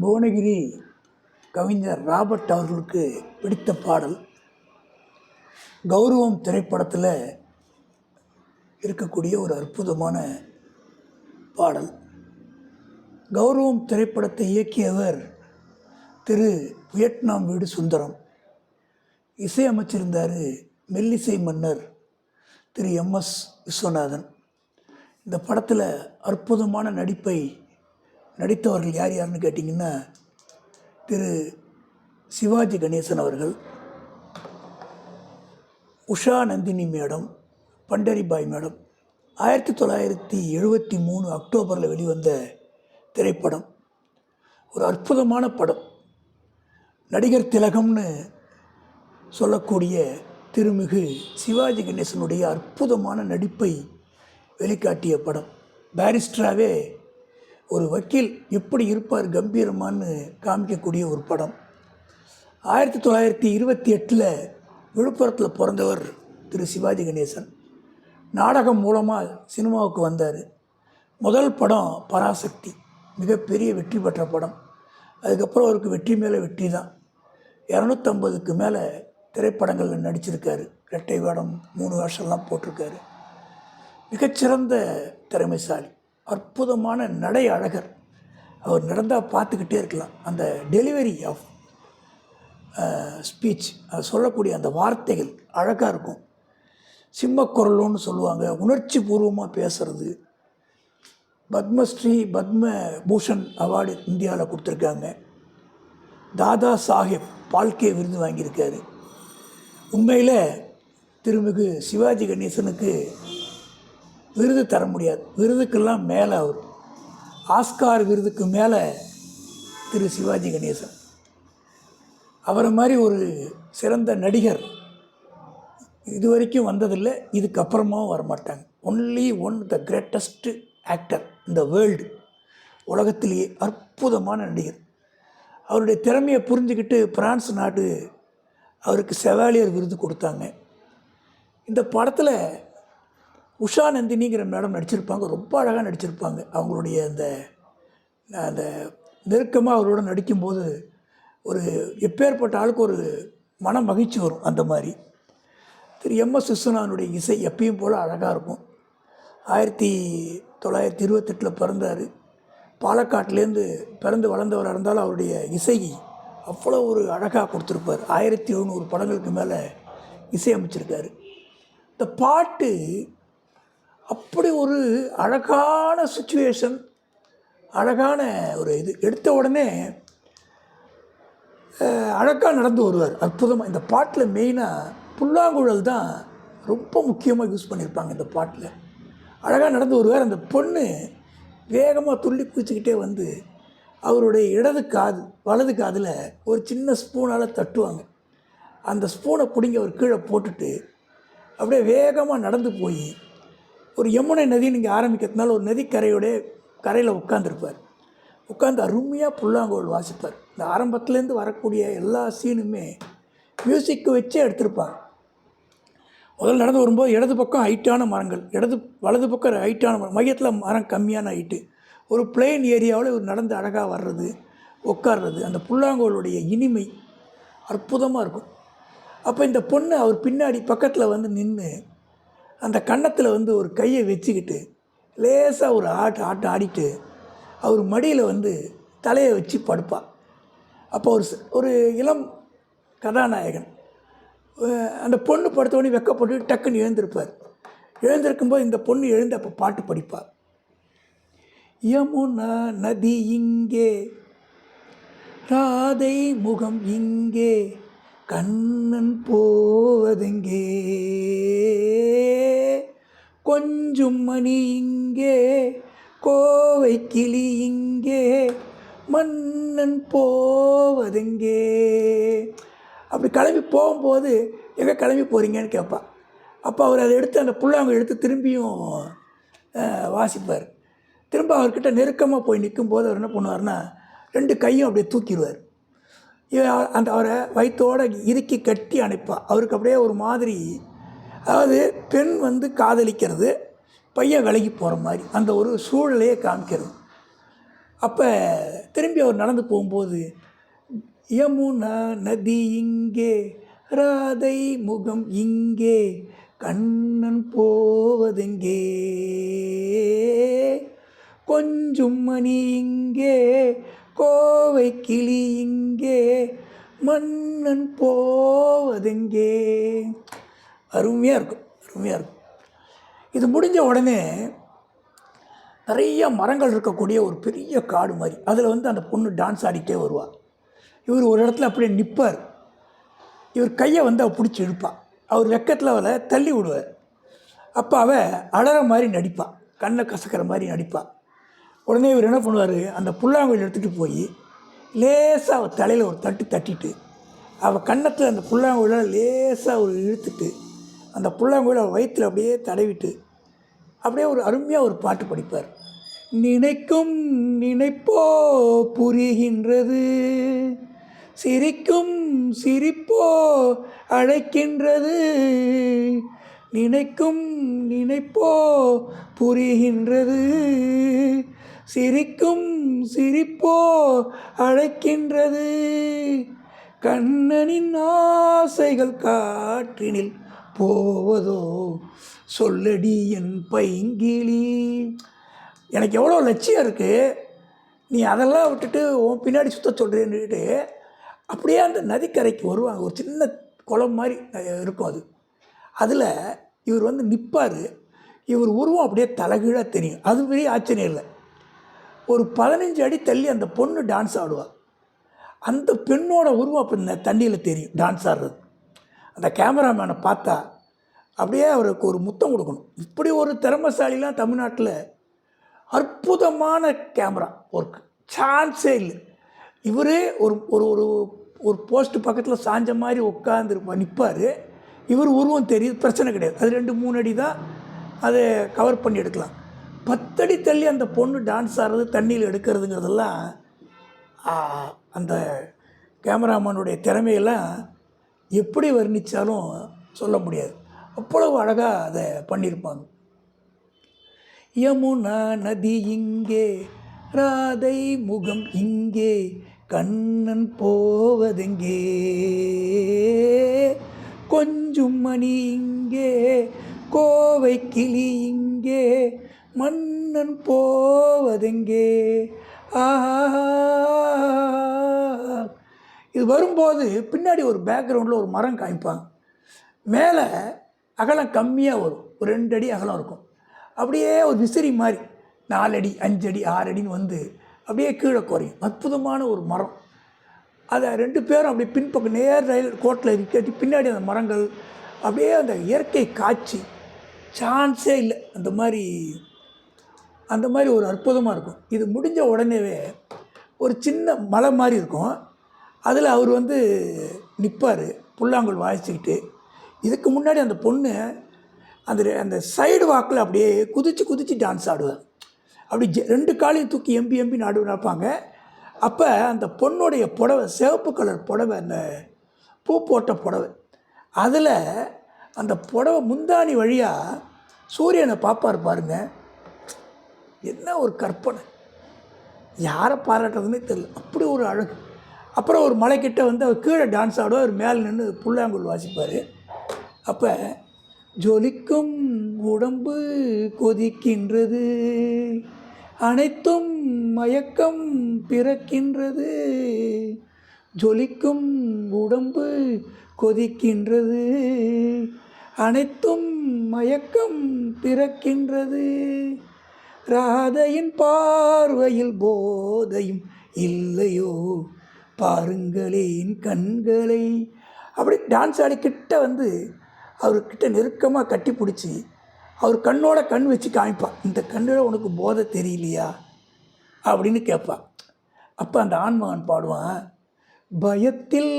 புவனகிரி கவிஞர் ராபர்ட் அவர்களுக்கு பிடித்த பாடல் கௌரவம் திரைப்படத்தில் இருக்கக்கூடிய ஒரு அற்புதமான பாடல். கௌரவம் திரைப்படத்தை இயக்கியவர் திரு வியட்நாம் வீடு சுந்தரம். இசையமைச்சிருந்தார் மெல்லிசை மன்னர் திரு எம்எஸ் விஸ்வநாதன். இந்த படத்தில் அற்புதமான நடிப்பை நடித்தவர்கள் யார் யாருன்னு கேட்டிங்கன்னா, திரு சிவாஜி கணேசன் அவர்கள், உஷா நந்தினி மேடம், பண்டரிபாய் மேடம். 1973 அக்டோபரில் வெளிவந்த திரைப்படம். ஒரு அற்புதமான படம். நடிகர் திலகம்னு சொல்லக்கூடிய திருமிகு சிவாஜி கணேசனுடைய அற்புதமான நடிப்பை வெளிக்காட்டிய படம். பாரிஸ்டராகவே ஒரு வக்கீல் எப்படி இருப்பார் கம்பீரமானு காமிக்கக்கூடிய ஒரு படம். 1928 விழுப்புரத்தில் பிறந்தவர் திரு சிவாஜி கணேசன். நாடகம் மூலமாக சினிமாவுக்கு வந்தார். முதல் படம் பராசக்தி, மிகப்பெரிய வெற்றி பெற்ற படம். அதுக்கப்புறம் அவருக்கு வெற்றி மேலே வெற்றி தான். 250க்கு மேலே திரைப்படங்களில் நடிச்சிருக்காரு. இரட்டை வேடம் 3 வருஷம்லாம் போட்டிருக்காரு. மிகச்சிறந்த திறமைசாலி, அற்புதமான நடை அழகர். அவர் நடந்தால் பார்த்துக்கிட்டே இருக்கலாம். அந்த டெலிவரி ஆஃப் ஸ்பீச், அது சொல்லக்கூடிய அந்த வார்த்தைகள் அழகாக இருக்கும். சிம்மக்குரலோன்னு சொல்லுவாங்க. உணர்ச்சி பூர்வமாக பேசுகிறது. பத்மஸ்ரீ பத்ம பூஷன் அவார்டு இந்தியாவில் கொடுத்துருக்காங்க. தாதா சாஹேப் பால்கே விருது வாங்கியிருக்காரு. உண்மையில் திருமிகு சிவாஜி கணேசனுக்கு விருது தர முடியாது. விருதுக்கெல்லாம் மேலே அவர், ஆஸ்கார் விருதுக்கு மேலே திரு சிவாஜி கணேசன். அவரை மாதிரி ஒரு சிறந்த நடிகர் இது வரைக்கும் வந்ததில்லை, இதுக்கப்புறமாவும் வரமாட்டாங்க. Only one the greatest actor இந்த வேர்ல்டு. உலகத்திலேயே அற்புதமான நடிகர். அவருடைய திறமையை புரிஞ்சுக்கிட்டு பிரான்ஸ் நாடு அவருக்கு செவாலியர் விருது கொடுத்தாங்க. இந்த படத்தில் உஷா நந்தினிங்கிற மேடம் நடிச்சிருப்பாங்க. ரொம்ப அழகாக நடிச்சிருப்பாங்க. அவங்களுடைய அந்த நெருக்கமாக அவரோட நடிக்கும்போது ஒரு எப்பேற்பட்ட ஆளுக்கு ஒரு மன மகிழ்ச்சி வரும். அந்த மாதிரி திரு எம்எஸ் விஸ்வநாதனுடைய இசை எப்பயும் போல் அழகாக இருக்கும். 1928 பிறந்தார். பாலக்காட்டிலேருந்து பிறந்து வளர்ந்தவராக இருந்தாலும் அவருடைய இசை அவ்வளோ ஒரு அழகாக கொடுத்துருப்பார். 1700 படங்களுக்கு மேலே இசையமைச்சிருக்காரு. இந்த பாட்டு அப்படி ஒரு அழகான சுச்சுவேஷன், அழகான ஒரு இது. எடுத்த உடனே அழகாக நடந்து வருவார். அற்புதமாக. இந்த பாட்டில் மெயினாக புல்லாங்குழல் தான் ரொம்ப முக்கியமாக யூஸ் பண்ணியிருப்பாங்க. இந்த பாட்டில் அழகாக நடந்து வருவார். அந்த பொண்ணு வேகமாக துள்ளி குதிச்சுக்கிட்டே வந்து அவருடைய வலது காதில் ஒரு சின்ன ஸ்பூனால் தட்டுவாங்க. அந்த ஸ்பூனை பிடிங்கி அவர் கீழே போட்டுட்டு அப்படியே வேகமாக நடந்து போய் ஒரு யமுனை நதி நீங்கள் ஆரம்பிக்கிறதுனால ஒரு நதி கரையில் உட்காந்துருப்பார். உட்காந்து அருமையாக புல்லாங்குழல் வாசிப்பார். இந்த ஆரம்பத்துலேருந்து வரக்கூடிய எல்லா சீனுமே மியூசிக்கு வச்சே எடுத்திருப்பாங்க. முதல்ல நடந்து வரும்போது இடது பக்கம் ஹைட்டான மரங்கள், வலது பக்கம் ஹைட்டான மரம், மையத்தில் மரம் கம்மியான ஹைட்டு, ஒரு பிளெயின் ஏரியாவில் இவர் நடந்து அழகாக வர்றது, உட்கார்றது, அந்த புல்லாங்குழலுடைய இனிமை அற்புதமாக இருக்கும். அப்போ இந்த பொண்ணு அவர் பின்னாடி பக்கத்தில் வந்து நின்று அந்த கன்னத்தில் வந்து ஒரு கையை வச்சுக்கிட்டு லேசாக ஒரு ஆட்டம் ஆடிட்டு அவர் மடியில் வந்து தலையை வச்சு படுப்பாள். அப்போ ஒரு இளம் கதாநாயகன் அந்த பொண்ணு படுத்தோடனே வெக்கப்பட்டு டக்குன்னு எழுந்திருப்பார். எழுந்திருக்கும்போது இந்த பொண்ணு எழுந்து அப்போ பாட்டு படிப்பார். யமுனா நதி இங்கே, ராதை முகம் இங்கே, கண்ணன் போவதெங்கே, கொஞ்சம் மணி இங்கே, கோவை கிளி இங்கே, மன்னன் போவதெங்கே. அப்படி கிளம்பி போகும்போது எங்கே கிளம்பி போகிறீங்கன்னு கேட்பாள். அப்போ அவர் அதை எடுத்து அந்த புல்லாங்குழல் எடுத்து திரும்பியும் வாசிப்பார். திரும்ப அவர்கிட்ட நெருக்கமாக போய் நிற்கும்போது அவர் என்ன பண்ணுவார்னா 2 கையும் அப்படியே தூக்கிடுவார். அவரை வயிற்றோடு இறுக்கி கட்டி அணைப்பாள். அவருக்கு அப்படியே ஒரு மாதிரி, அதாவது பெண் வந்து காதலிக்கிறது, பையன் விலகி போகிற மாதிரி அந்த ஒரு சூழலையே காமிக்கிறது. அப்போ திரும்பி அவர் நடந்து போகும்போது, யமுனா நதி இங்கே, ராதை முகம் இங்கே, கண்ணன் போவதெங்கே, கொஞ்சும் மணி இங்கே, கோவை கிளி இங்கே, மன்னன் போவதெங்கே. அருமையாக இருக்கும், அருமையாக இருக்கும். இது முடிஞ்ச உடனே நிறைய மரங்கள் இருக்கக்கூடிய ஒரு பெரிய காடு மாதிரி, அதில் வந்து அந்த பொண்ணு டான்ஸ் ஆடிக்கிட்டே வருவாள். இவர் ஒரு இடத்துல அப்படியே நிற்பார். இவர் கையை வந்து அவள் பிடிச்சி இழுப்பாள். அவர் வெக்கத்தில் அவளை தள்ளி விடுவார். அப்போ அவள் அழற மாதிரி நடிப்பாள், கண்ணை கசக்கிற மாதிரி நடிப்பாள். உடனே இவர் என்ன பண்ணுவார், அந்த புல்லாங்குழல் எடுத்துகிட்டு போய் லேசாக அவள் தலையில் ஒரு தட்டிட்டு அவள் கன்னத்தில் அந்த புல்லாங்குழலை லேசாக ஒரு இழுத்துட்டு அந்த புல்லாங்குழல் அவள் வயிற்றில் அப்படியே தடவிட்டு அப்படியே ஒரு அருமையாக ஒரு பாட்டு படிப்பார். நினைக்கும் நினைப்போ புரிகின்றது, சிரிக்கும் சிரிப்போ அழைக்கின்றது, நினைக்கும் நினைப்போ புரிகின்றது, சிரிக்கும் சிரிப்போ அழைக்கின்றது, கண்ணனின் ஆசைகள் காற்றினில் போவதோ சொல்லடி என் பைங்கிளி. எனக்கு எவ்வளோ லட்சியம் இருக்குது, நீ அதெல்லாம் விட்டுட்டு உன் பின்னாடி சுத்த சொல்கிறேன்னுட்டு அப்படியே அந்த நதிக்கரைக்கு வருவாங்க. ஒரு சின்ன குளம் மாதிரி இருக்கும் அது. அதில் இவர் வந்து நிற்பார். இவர் உருவம் அப்படியே தலைகீழாக தெரியும். அது பெரிய ஆச்சரியம் இல்லை. ஒரு 15 அடி தள்ளி அந்த பொண்ணு டான்ஸ் ஆடுவாள். அந்த பெண்ணோட உருவம் அப்போ இந்த தண்ணியில் தெரியும் டான்ஸ் ஆடுறது. அந்த கேமராமேனை பார்த்தா அப்படியே அவருக்கு ஒரு முத்தம் கொடுக்கணும். இப்படி ஒரு திறமைசாலிலாம் தமிழ்நாட்டில் அற்புதமான கேமரா ஒர்க், சான்ஸே இல்லை. இவரே ஒரு ஒரு ஒரு ஒரு போஸ்ட் பக்கத்தில் சாஞ்ச மாதிரி உட்காந்து நிற்பார். இவர் உருவம் தெரியுது, பிரச்சனை கிடையாது. அது 2-3 அடி தான், அதை கவர் பண்ணி எடுக்கலாம். 10 அடி தள்ளி அந்த பொண்ணு டான்ஸ் ஆடுறது, தண்ணியில் எடுக்கிறதுங்கிறதெல்லாம் அந்த கேமராமேனுடைய திறமையெல்லாம் எப்படி வர்ணித்தாலும் சொல்ல முடியாது. அவ்வளவு அழகாக அதை பண்ணியிருப்பாங்க. யமுனா நதி இங்கே, ராதை முகம் இங்கே, கண்ணன் போவதெங்கே, கொஞ்சும் மணி இங்கே, கோவை கிளி இங்கே, மன்னன் போவதெங்கே. ஆஹா. இது வரும்போது பின்னாடி ஒரு பேக்ரவுண்டில் ஒரு மரம் காமிப்பாங்க. மேலே அகலம் கம்மியாக வரும், ஒரு 2 அடி அகலம் இருக்கும். அப்படியே ஒரு விசிறி மாதிரி 4 அடி 5 அடி 6 அடின்னு வந்து அப்படியே கீழே குறையும். அற்புதமான ஒரு மரம். அதை 2 பேரும் அப்படியே பின்பக்கம் நேர் ரயில் கோட்டில் கட்டி பின்னாடி அந்த மரங்கள் அப்படியே அந்த இயற்கை காட்சி சான்ஸே இல்லை. அந்த மாதிரி ஒரு அற்புதமாக இருக்கும். இது முடிஞ்ச உடனேவே ஒரு சின்ன மலை மாதிரி இருக்கும். அதில் அவர் வந்து நிற்பார் புல்லாங்குழல் வாசிச்சுக்கிட்டு. இதுக்கு முன்னாடி அந்த பொண்ணு அந்த சைடு வாக்கில் அப்படியே குதித்து டான்ஸ் ஆடுவார். அப்படி 2 காலையும் தூக்கி எம்பி நடப்பாங்க. அப்போ அந்த பொண்ணுடைய புடவை, சிவப்பு கலர் புடவை, அந்த பூ போட்ட புடவை, அதில் அந்த புடவை முந்தானி வழியாக சூரியனை பார்ப்பார் பாருங்க. என்ன ஒரு கற்பனை, யாரை பாராட்டுறதுன்னே தெரியல, அப்படி ஒரு அழகு. அப்புறம் ஒரு மலைக்கிட்ட வந்து அவர் கீழே டான்ஸ் ஆடுவார், அவர் மேலே நின்று புல்லாங்குழல் வாசிப்பார். அப்போ ஜொலிக்கும் உடம்பு கொதிக்கின்றது, அனைத்தும் மயக்கம் பிறக்கின்றது, ஜொலிக்கும் உடம்பு கொதிக்கின்றது, அனைத்தும் மயக்கம் பிறக்கின்றது, ராதையின் பார்வையில் போதையும் இல்லையோ, பாருங்களேன் கண்களை. அப்படி டான்ஸ் ஆடிக்கிட்ட வந்து அவர்கிட்ட நெருக்கமாக கட்டி பிடிச்சி அவர் கண்ணோட கண் வச்சு காமிப்பாள். இந்த கண்ணில் உனக்கு போதை தெரியலையா அப்படின்னு கேட்பாள். அப்போ அந்த ஆண்மகன் பாடுவான், பயத்தில்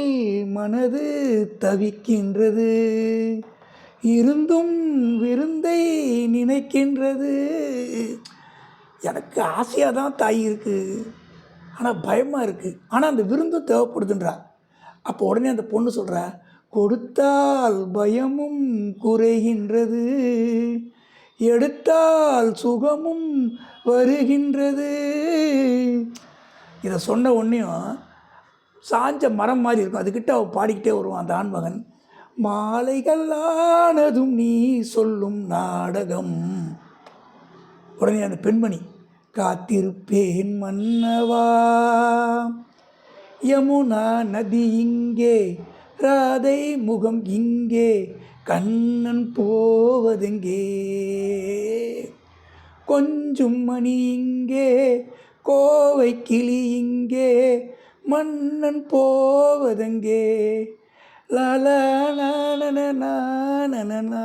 மனது தவிக்கின்றது, இருந்தும் விருந்தை நினைக்கின்றது, எனக்கு ஆசையாக தான் தாய் இருக்குது, ஆனால் பயமாக இருக்குது, ஆனால் அந்த விருந்தும் தேவைப்படுதுன்றா. அப்போ உடனே அந்த பொண்ணு சொல்கிறா, கொடுத்தால் பயமும் குறைகின்றது, எடுத்தால் சுகமும் வருகின்றது. இதை சொன்ன உடனேயும் சாஞ்ச மரம் மாதிரி இருக்கும், அதுக்கிட்ட அவள் பாடிக்கிட்டே வருவான் அந்த ஆண்மகன். மாலைகள் ஆனதும் நீ சொல்லும் நாடகம். உடனே அந்த பெண்மணி, காத்திருப்பேன் மன்னவா, யமுனா நதி இங்கே, ராதை முகம் இங்கே, கண்ணன் போவதெங்கே, கொஞ்சம் மணி இங்கே, கோவை கிளி இங்கே, மன்னன் போவதெங்கே, லா லா நா நா நா நா நா நா.